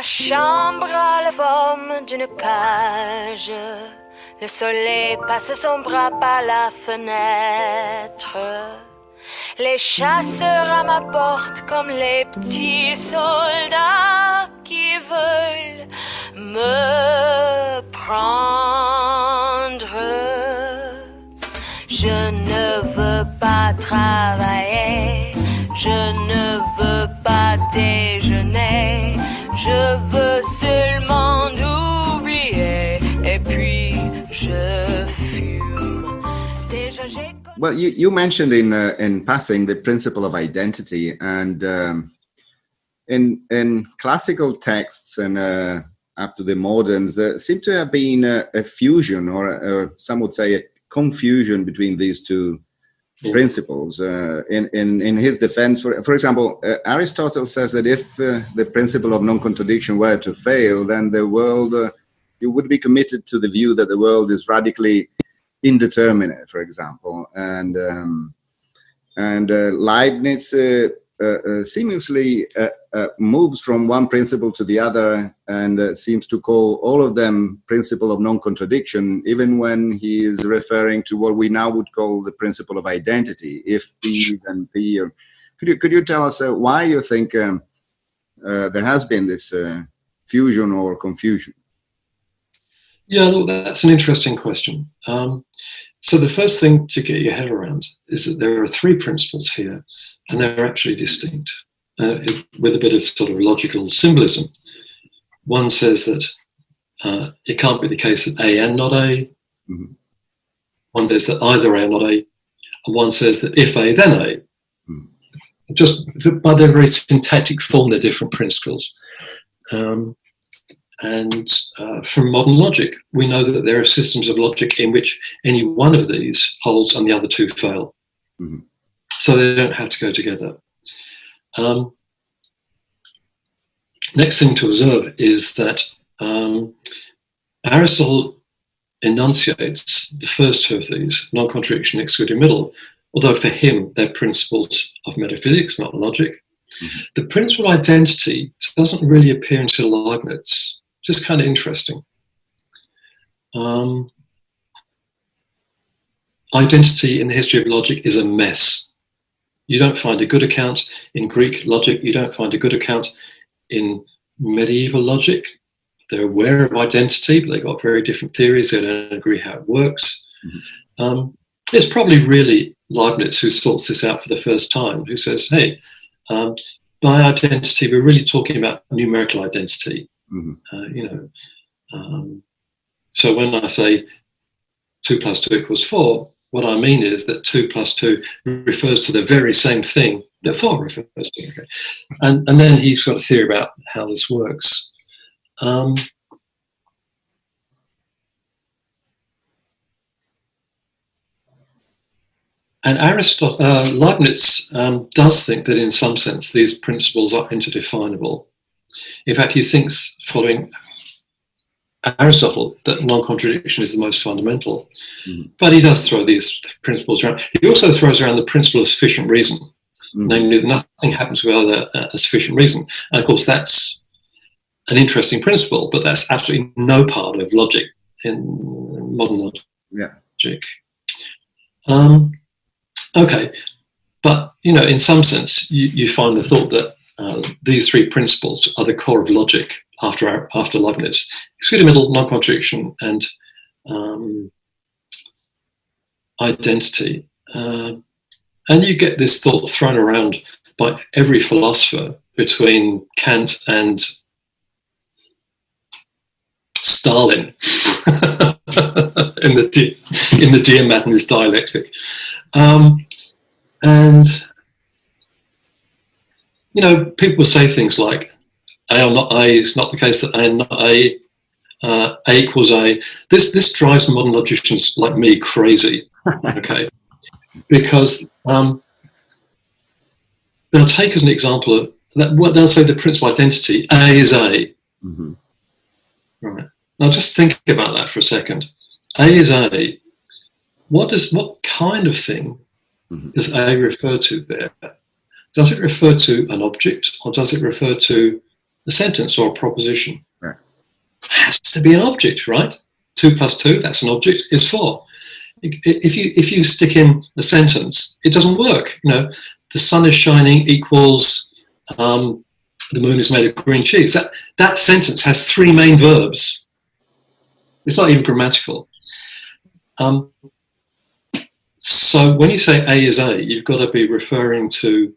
Ma chambre a la forme d'une cage. Le soleil passe son bras par la fenêtre. Les chasseurs à ma porte comme les petits soldats qui veulent me prendre. Je ne veux pas travailler, je ne veux pas déjeuner, je veux seulement oublier et puis je fume. Déjà j'ai... Well, you mentioned in passing the principle of identity, and in classical texts and up to the moderns, seem to have been a fusion, or some would say a confusion between these two principles. In his defense, for example, Aristotle says that if the principle of non-contradiction were to fail, then the world, you would be committed to the view that the world is radically indeterminate, for example, and Leibniz seemingly moves from one principle to the other and seems to call all of them principle of non-contradiction, even when he is referring to what we now would call the principle of identity. If P, then P. Or could you tell us why you think there has been this fusion or confusion? Yeah, look, that's an interesting question. So the first thing to get your head around is that there are three principles here, and they're actually distinct, with a bit of sort of logical symbolism. One says that it can't be the case that A and not A. Mm-hmm. One says that either A and not A. And one says that if A, then A. Mm-hmm. Just by their very syntactic form, they're different principles. And from modern logic, we know that there are systems of logic in which any one of these holds and the other two fail. Mm-hmm. So they don't have to go together. Next thing to observe is that Aristotle enunciates the first two of these, non-contradiction, excluding middle, although for him they're principles of metaphysics, not logic. Mm-hmm. The principle of identity doesn't really appear until Leibniz. Just kind of interesting. Identity in the history of logic is a mess. You don't find a good account in Greek logic. You don't find a good account in medieval logic. They're aware of identity, but they've got very different theories. They don't agree how it works. Mm-hmm. It's probably really Leibniz who sorts this out for the first time, who says, hey, by identity, we're really talking about numerical identity. Mm-hmm. So when I say 2 + 2 = 4, what I mean is that 2 + 2 refers to the very same thing that 4 refers to. Okay? And then he's got a theory about how this works. And Leibniz does think that in some sense these principles are interdefinable. In fact, he thinks, following Aristotle, that non-contradiction is the most fundamental. Mm-hmm. But he does throw these principles around. He also throws around the principle of sufficient reason, namely that nothing happens without a sufficient reason. And of course, that's an interesting principle, but that's absolutely no part of logic in modern logic. Yeah. Okay, but in some sense, you find the thought that these three principles are the core of logic after Leibniz. Excluding middle, non-contradiction, and identity. And you get this thought thrown around by every philosopher between Kant and Stalin in the Diamat and his dialectic. People say things like A or not A is not the case that A and not A, A equals A. This drives modern logicians like me crazy, okay? Because they'll take as an example of that. What they'll say, the principal identity, A is A. Mm-hmm. Right. Now just think about that for a second. A is A. What kind of thing does A refer to there? Does it refer to an object, or does it refer to a sentence or a proposition. Right. It has to be an object, right? 2 plus 2, that's an object, is 4. If you stick in a sentence, it doesn't work. You know, the sun is shining equals the moon is made of green cheese. That sentence has 3 main verbs. It's not even grammatical. So when you say A is A, you've got to be referring to,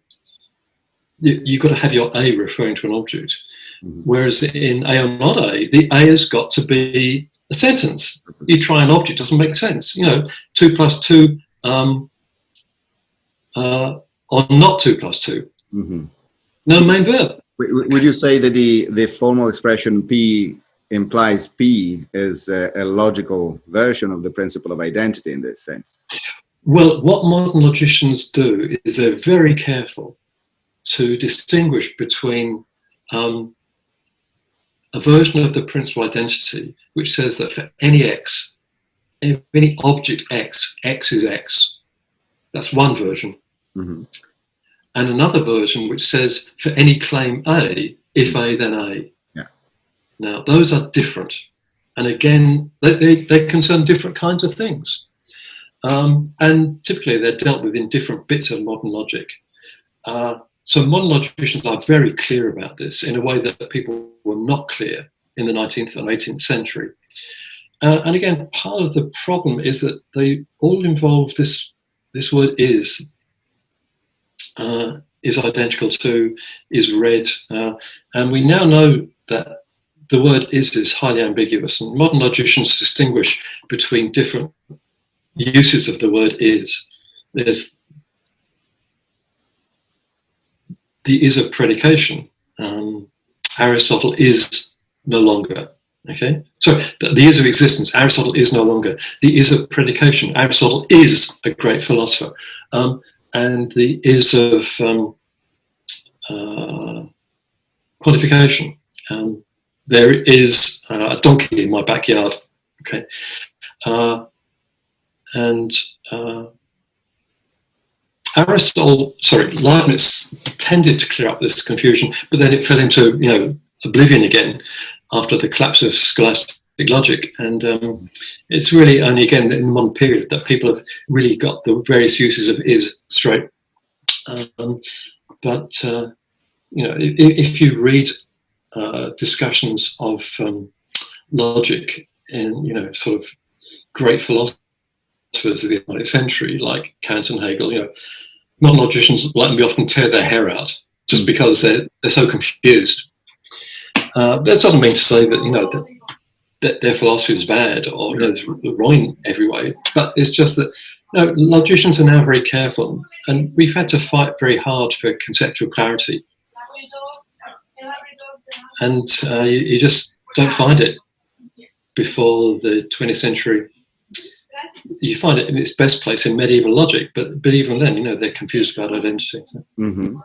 you've got to have your A referring to an object. Mm-hmm. Whereas in A or not A, the A has got to be a sentence. You try an object, doesn't make sense. You know, 2 plus 2 or not 2 plus 2. Mm-hmm. No main verb. Would you say that the formal expression P implies P is a logical version of the principle of identity in this sense? Well, what modern logicians do is they're very careful to distinguish between a version of the principal identity which says that for any x, any object x, x is x. That's one version. Mm-hmm. And another version which says for any claim A, if A, then A. Yeah. Now, those are different. And again, they concern different kinds of things. And typically they're dealt with in different bits of modern logic. So modern logicians are very clear about this in a way that people were not clear in the 19th and 18th century. And again, part of the problem is that they all involve this word is identical to, is read. And we now know that the word is highly ambiguous, and modern logicians distinguish between different uses of the word is. There's the is of predication. Aristotle is no longer, okay? So the is of existence, Aristotle is no longer. The is of predication, Aristotle is a great philosopher. And the is of quantification. There is a donkey in my backyard, okay? Leibniz tended to clear up this confusion, but then it fell into, you know, oblivion again after the collapse of scholastic logic. And it's really only again in the modern period that people have really got the various uses of is straight. But you know, if you read discussions of logic in, you know, sort of great philosophers of the 20th century, like Kant and Hegel, you know, modern logicians like me often tear their hair out just because they're so confused. That doesn't mean to say that, you know, that their philosophy is bad or, you know, it's wrong in every way, but it's just that, you know, logicians are now very careful, and we've had to fight very hard for conceptual clarity. And you just don't find it before the 20th century. You find it in its best place in medieval logic, but even then, you know, they're confused about identity. So. Mm-hmm.